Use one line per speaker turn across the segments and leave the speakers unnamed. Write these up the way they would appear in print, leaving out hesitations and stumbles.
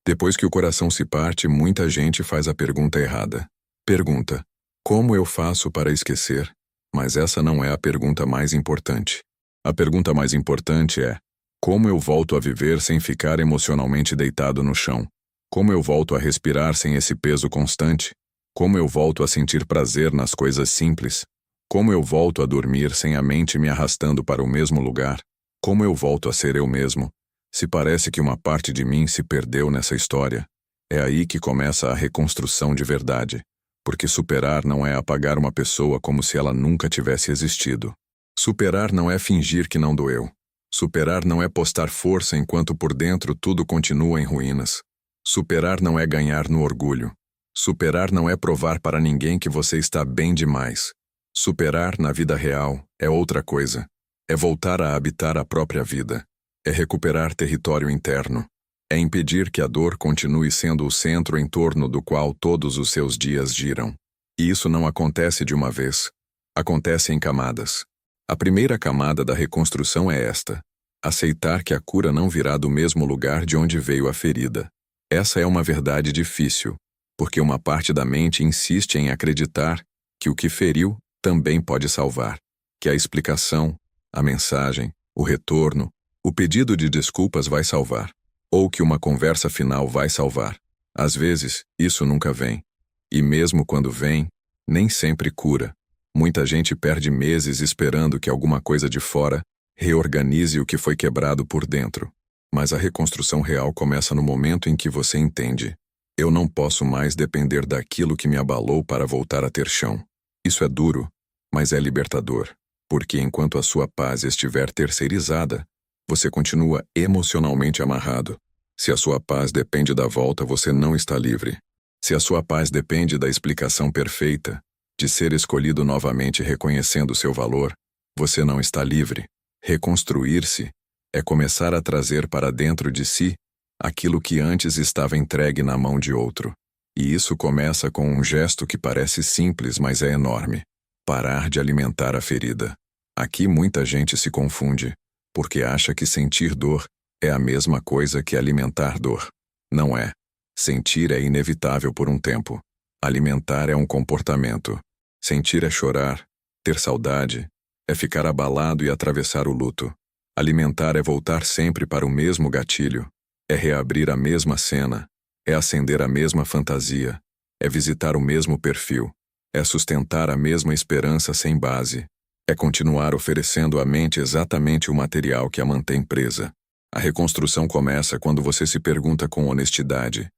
Depois que o coração se parte, muita gente faz a pergunta errada. Pergunta: como eu faço para esquecer? Mas essa não é a pergunta mais importante. A pergunta mais importante é: como eu volto a viver sem ficar emocionalmente deitado no chão? Como eu volto a respirar sem esse peso constante? Como eu volto a sentir prazer nas coisas simples? Como eu volto a dormir sem a mente me arrastando para o mesmo lugar? Como eu volto a ser eu mesmo? Se parece que uma parte de mim se perdeu nessa história, é aí que começa a reconstrução de verdade, porque superar não é apagar uma pessoa como se ela nunca tivesse existido. Superar não é fingir que não doeu. Superar não é postar força enquanto por dentro tudo continua em ruínas. Superar não é ganhar no orgulho. Superar não é provar para ninguém que você está bem demais. Superar na vida real é outra coisa. É voltar a habitar a própria vida. É recuperar território interno. É impedir que a dor continue sendo o centro em torno do qual todos os seus dias giram. E isso não acontece de uma vez. Acontece em camadas. A primeira camada da reconstrução é esta: aceitar que a cura não virá do mesmo lugar de onde veio a ferida. Essa é uma verdade difícil, porque uma parte da mente insiste em acreditar que o que feriu também pode salvar, que a explicação, a mensagem, o retorno, o pedido de desculpas vai salvar, ou que uma conversa final vai salvar. Às vezes, isso nunca vem. E mesmo quando vem, nem sempre cura. Muita gente perde meses esperando que alguma coisa de fora reorganize o que foi quebrado por dentro. Mas a reconstrução real começa no momento em que você entende: eu não posso mais depender daquilo que me abalou para voltar a ter chão. Isso é duro, mas é libertador, porque enquanto a sua paz estiver terceirizada, você continua emocionalmente amarrado. Se a sua paz depende da volta, você não está livre. Se a sua paz depende da explicação perfeita, de ser escolhido novamente reconhecendo seu valor, você não está livre. Reconstruir-se é começar a trazer para dentro de si aquilo que antes estava entregue na mão de outro. E isso começa com um gesto que parece simples, mas é enorme: parar de alimentar a ferida. Aqui muita gente se confunde, porque acha que sentir dor é a mesma coisa que alimentar dor. Não é. Sentir é inevitável por um tempo. Alimentar é um comportamento. Sentir é chorar, ter saudade, é ficar abalado e atravessar o luto. Alimentar é voltar sempre para o mesmo gatilho, é reabrir a mesma cena, é acender a mesma fantasia, é visitar o mesmo perfil, é sustentar a mesma esperança sem base, é continuar oferecendo à mente exatamente o material que a mantém presa. A reconstrução começa quando você se pergunta com honestidade: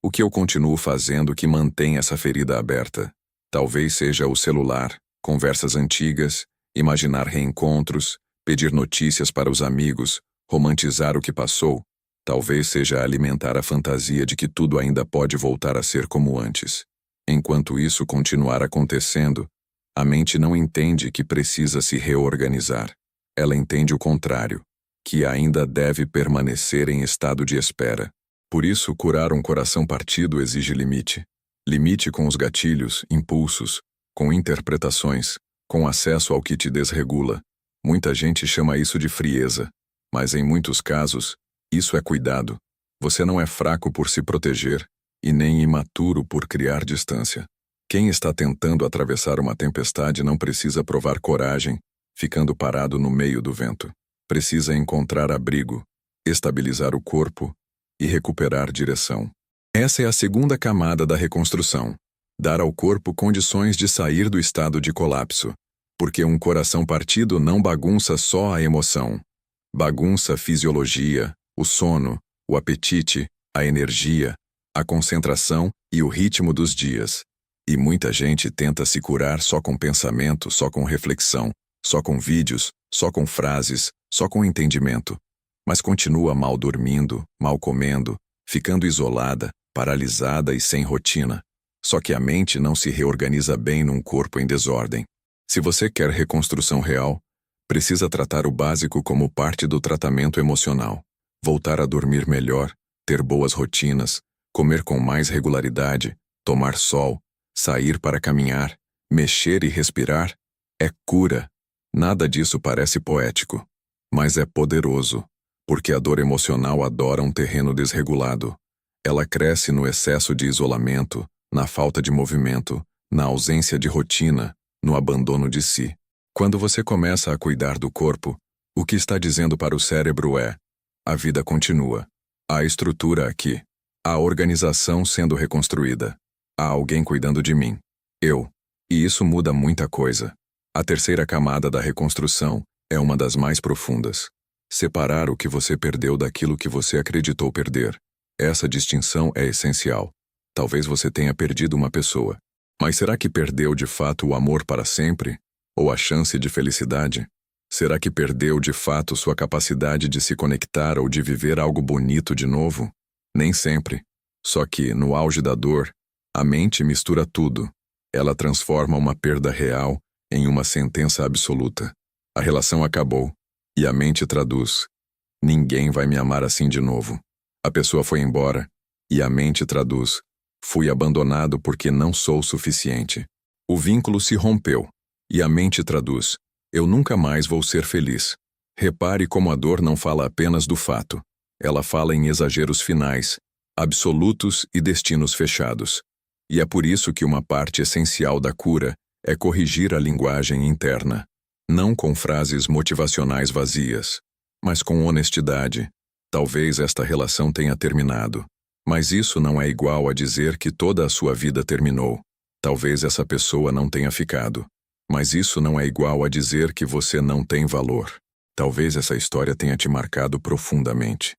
o que eu continuo fazendo que mantém essa ferida aberta? Talvez seja o celular, conversas antigas, imaginar reencontros, pedir notícias para os amigos, romantizar o que passou. Talvez seja alimentar a fantasia de que tudo ainda pode voltar a ser como antes. Enquanto isso continuar acontecendo, a mente não entende que precisa se reorganizar. Ela entende o contrário, que ainda deve permanecer em estado de espera. Por isso, curar um coração partido exige limite. Limite com os gatilhos, impulsos, com interpretações, com acesso ao que te desregula. Muita gente chama isso de frieza, mas em muitos casos, isso é cuidado. Você não é fraco por se proteger e nem imaturo por criar distância. Quem está tentando atravessar uma tempestade não precisa provar coragem, ficando parado no meio do vento. Precisa encontrar abrigo, estabilizar o corpo e recuperar direção. Essa é a segunda camada da reconstrução: dar ao corpo condições de sair do estado de colapso. Porque um coração partido não bagunça só a emoção. Bagunça a fisiologia, o sono, o apetite, a energia, a concentração e o ritmo dos dias. E muita gente tenta se curar só com pensamento, só com reflexão, só com vídeos, só com frases, só com entendimento. Mas continua mal dormindo, mal comendo, ficando isolada, paralisada e sem rotina. Só que a mente não se reorganiza bem num corpo em desordem. Se você quer reconstrução real, precisa tratar o básico como parte do tratamento emocional. Voltar a dormir melhor, ter boas rotinas, comer com mais regularidade, tomar sol, sair para caminhar, mexer e respirar. É cura. Nada disso parece poético, mas é poderoso, porque a dor emocional adora um terreno desregulado. Ela cresce no excesso de isolamento, na falta de movimento, na ausência de rotina, no abandono de si. Quando você começa a cuidar do corpo, o que está dizendo para o cérebro é: a vida continua. Há estrutura aqui. Há organização sendo reconstruída. Há alguém cuidando de mim. Eu. E isso muda muita coisa. A terceira camada da reconstrução é uma das mais profundas. Separar o que você perdeu daquilo que você acreditou perder. Essa distinção é essencial. Talvez você tenha perdido uma pessoa. Mas será que perdeu de fato o amor para sempre? Ou a chance de felicidade? Será que perdeu de fato sua capacidade de se conectar ou de viver algo bonito de novo? Nem sempre. Só que, no auge da dor, a mente mistura tudo. Ela transforma uma perda real em uma sentença absoluta. A relação acabou. E a mente traduz: ninguém vai me amar assim de novo. A pessoa foi embora. E a mente traduz: fui abandonado porque não sou suficiente. O vínculo se rompeu. E a mente traduz: eu nunca mais vou ser feliz. Repare como a dor não fala apenas do fato. Ela fala em exageros finais, absolutos e destinos fechados. E é por isso que uma parte essencial da cura é corrigir a linguagem interna. Não com frases motivacionais vazias, mas com honestidade. Talvez esta relação tenha terminado, mas isso não é igual a dizer que toda a sua vida terminou. Talvez essa pessoa não tenha ficado, mas isso não é igual a dizer que você não tem valor. Talvez essa história tenha te marcado profundamente,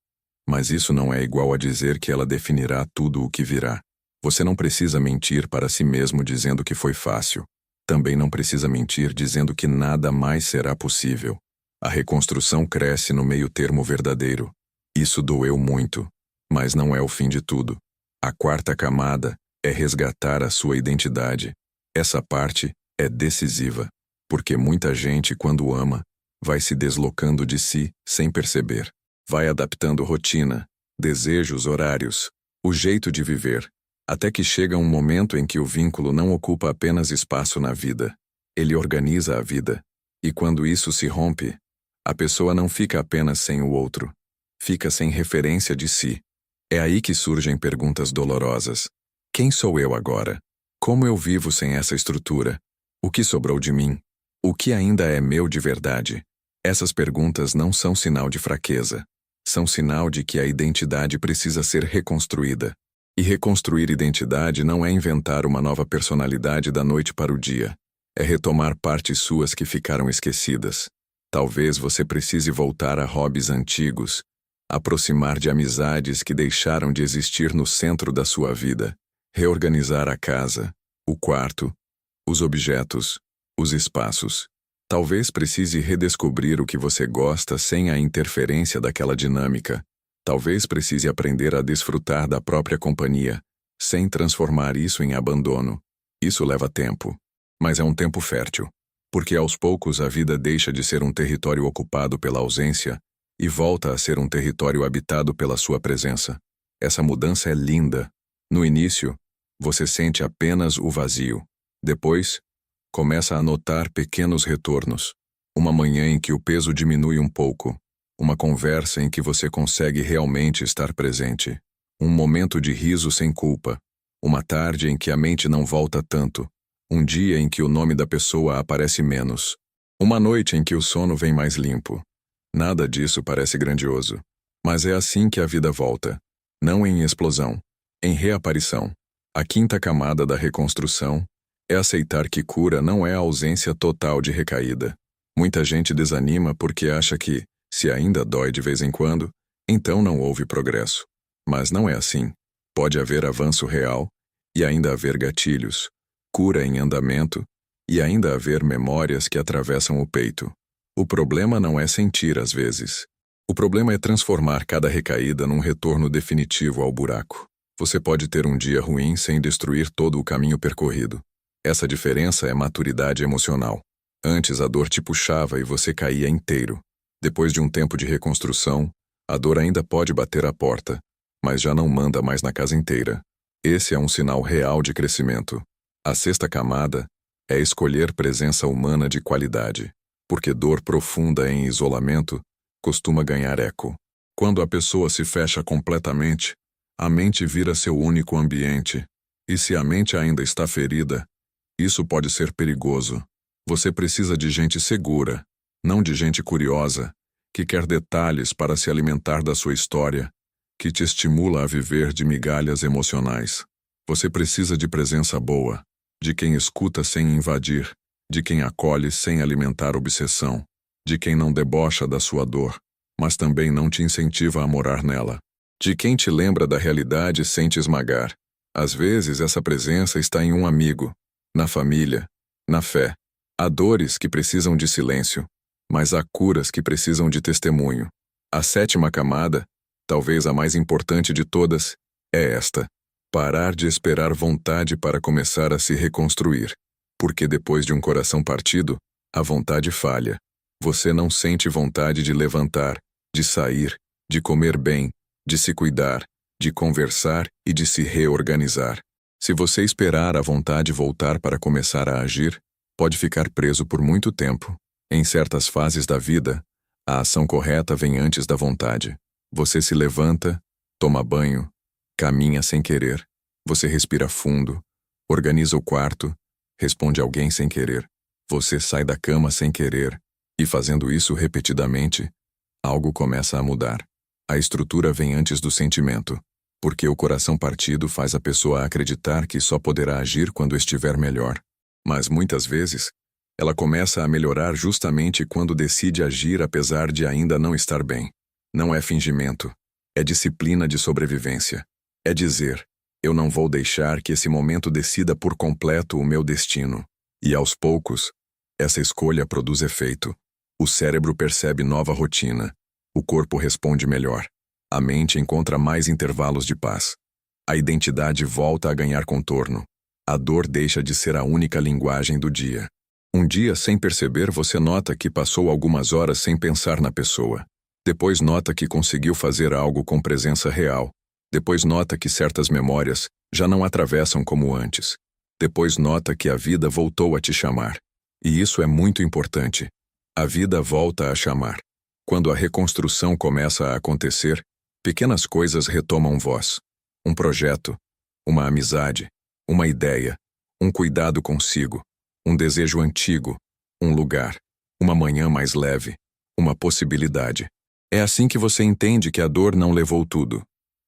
mas isso não é igual a dizer que ela definirá tudo o que virá. Você não precisa mentir para si mesmo dizendo que foi fácil. Também não precisa mentir dizendo que nada mais será possível. A reconstrução cresce no meio-termo verdadeiro. Isso doeu muito, mas não é o fim de tudo. A quarta camada é resgatar a sua identidade. Essa parte é decisiva, porque muita gente, quando ama, vai se deslocando de si sem perceber. Vai adaptando rotina, desejos, horários, o jeito de viver, até que chega um momento em que o vínculo não ocupa apenas espaço na vida. Ele organiza a vida. E quando isso se rompe, a pessoa não fica apenas sem o outro. Fica sem referência de si. É aí que surgem perguntas dolorosas. Quem sou eu agora? Como eu vivo sem essa estrutura? O que sobrou de mim? O que ainda é meu de verdade? Essas perguntas não são sinal de fraqueza. São sinal de que a identidade precisa ser reconstruída. E reconstruir identidade não é inventar uma nova personalidade da noite para o dia. É retomar partes suas que ficaram esquecidas. Talvez você precise voltar a hobbies antigos, aproximar de amizades que deixaram de existir no centro da sua vida, reorganizar a casa, o quarto, os objetos, os espaços. Talvez precise redescobrir o que você gosta sem a interferência daquela dinâmica. Talvez precise aprender a desfrutar da própria companhia, sem transformar isso em abandono. Isso leva tempo, mas é um tempo fértil, porque aos poucos a vida deixa de ser um território ocupado pela ausência e volta a ser um território habitado pela sua presença. Essa mudança é linda. No início, você sente apenas o vazio. Depois, começa a notar pequenos retornos. Uma manhã em que o peso diminui um pouco. Uma conversa em que você consegue realmente estar presente. Um momento de riso sem culpa. Uma tarde em que a mente não volta tanto. Um dia em que o nome da pessoa aparece menos. Uma noite em que o sono vem mais limpo. Nada disso parece grandioso. Mas é assim que a vida volta. Não em explosão, em reaparição. A quinta camada da reconstrução é aceitar que cura não é a ausência total de recaída. Muita gente desanima porque acha que, se ainda dói de vez em quando, então não houve progresso. Mas não é assim. Pode haver avanço real, e ainda haver gatilhos, cura em andamento, e ainda haver memórias que atravessam o peito. O problema não é sentir às vezes. O problema é transformar cada recaída num retorno definitivo ao buraco. Você pode ter um dia ruim sem destruir todo o caminho percorrido. Essa diferença é maturidade emocional. Antes a dor te puxava e você caía inteiro. Depois de um tempo de reconstrução, a dor ainda pode bater à porta, mas já não manda mais na casa inteira. Esse é um sinal real de crescimento. A sexta camada é escolher presença humana de qualidade, porque dor profunda em isolamento costuma ganhar eco. Quando a pessoa se fecha completamente, A mente vira seu único ambiente. E se a mente ainda está ferida, isso pode ser perigoso. Você precisa de gente segura, não de gente curiosa, que quer detalhes para se alimentar da sua história, que te estimula a viver de migalhas emocionais. Você precisa de presença boa, de quem escuta sem invadir, de quem acolhe sem alimentar obsessão, de quem não debocha da sua dor, mas também não te incentiva a morar nela, de quem te lembra da realidade sem te esmagar. Às vezes essa presença está em um amigo, na família, na fé. Há dores que precisam de silêncio, mas há curas que precisam de testemunho. A 7ª camada, talvez a mais importante de todas, é esta: parar de esperar vontade para começar a se reconstruir. Porque depois de um coração partido, a vontade falha. Você não sente vontade de levantar, de sair, de comer bem, de se cuidar, de conversar e de se reorganizar. Se você esperar a vontade voltar para começar a agir, pode ficar preso por muito tempo. Em certas fases da vida, a ação correta vem antes da vontade. Você se levanta, toma banho, caminha sem querer. Você respira fundo, organiza o quarto, responde alguém sem querer. Você sai da cama sem querer, e fazendo isso repetidamente, algo começa a mudar. A estrutura vem antes do sentimento, porque o coração partido faz a pessoa acreditar que só poderá agir quando estiver melhor. Mas muitas vezes, ela começa a melhorar justamente quando decide agir apesar de ainda não estar bem. Não é fingimento, é disciplina de sobrevivência. É dizer: eu não vou deixar que esse momento decida por completo o meu destino. E aos poucos, essa escolha produz efeito. O cérebro percebe nova rotina. O corpo responde melhor. A mente encontra mais intervalos de paz. A identidade volta a ganhar contorno. A dor deixa de ser a única linguagem do dia. Um dia, sem perceber, você nota que passou algumas horas sem pensar na pessoa. Depois nota que conseguiu fazer algo com presença real. Depois nota que certas memórias já não atravessam como antes. Depois nota que a vida voltou a te chamar. E isso é muito importante. A vida volta a chamar. Quando a reconstrução começa a acontecer, pequenas coisas retomam voz. Um projeto, uma amizade, uma ideia, um cuidado consigo, um desejo antigo, um lugar, uma manhã mais leve, uma possibilidade. É assim que você entende que a dor não levou tudo.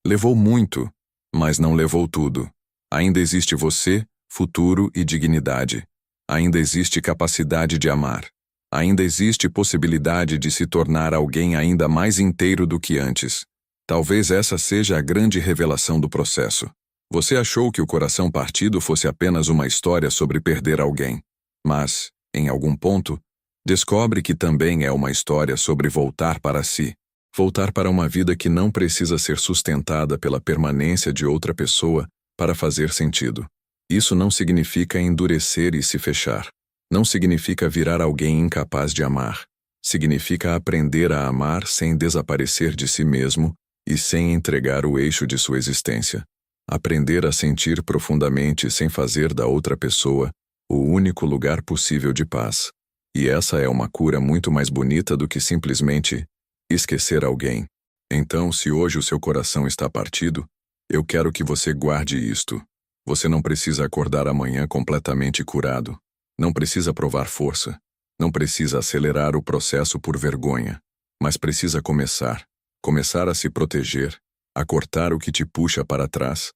Levou muito, mas não levou tudo. Ainda existe você, futuro e dignidade. Ainda existe capacidade de amar. Ainda existe possibilidade de se tornar alguém ainda mais inteiro do que antes. Talvez essa seja a grande revelação do processo. Você achou que o coração partido fosse apenas uma história sobre perder alguém. Mas, em algum ponto, descobre que também é uma história sobre voltar para si. Voltar para uma vida que não precisa ser sustentada pela permanência de outra pessoa para fazer sentido. Isso não significa endurecer e se fechar. Não significa virar alguém incapaz de amar. Significa aprender a amar sem desaparecer de si mesmo e sem entregar o eixo de sua existência. Aprender a sentir profundamente sem fazer da outra pessoa o único lugar possível de paz. E essa é uma cura muito mais bonita do que simplesmente esquecer alguém. Então, se hoje o seu coração está partido, eu quero que você guarde isto. Você não precisa acordar amanhã completamente curado. Não precisa provar força. Não precisa acelerar o processo por vergonha. Mas precisa começar. Começar a se proteger, a cortar o que te puxa para trás,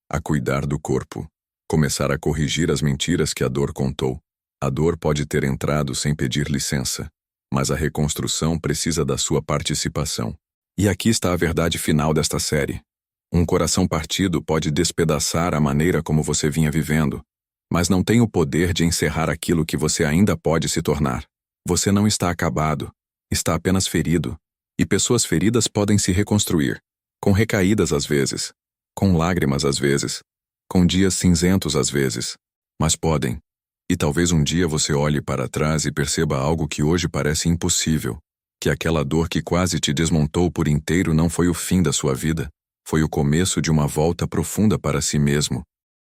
a cuidar do corpo. Começar a corrigir as mentiras que a dor contou. A dor pode ter entrado sem pedir licença, mas a reconstrução precisa da sua participação. E aqui está a verdade final desta série. Um coração partido pode despedaçar a maneira como você vinha vivendo, mas não tem o poder de encerrar aquilo que você ainda pode se tornar. Você não está acabado, está apenas ferido, e pessoas feridas podem se reconstruir, com recaídas às vezes, com lágrimas às vezes, com dias cinzentos às vezes, mas podem. E talvez um dia você olhe para trás e perceba algo que hoje parece impossível, que aquela dor que quase te desmontou por inteiro não foi o fim da sua vida, foi o começo de uma volta profunda para si mesmo,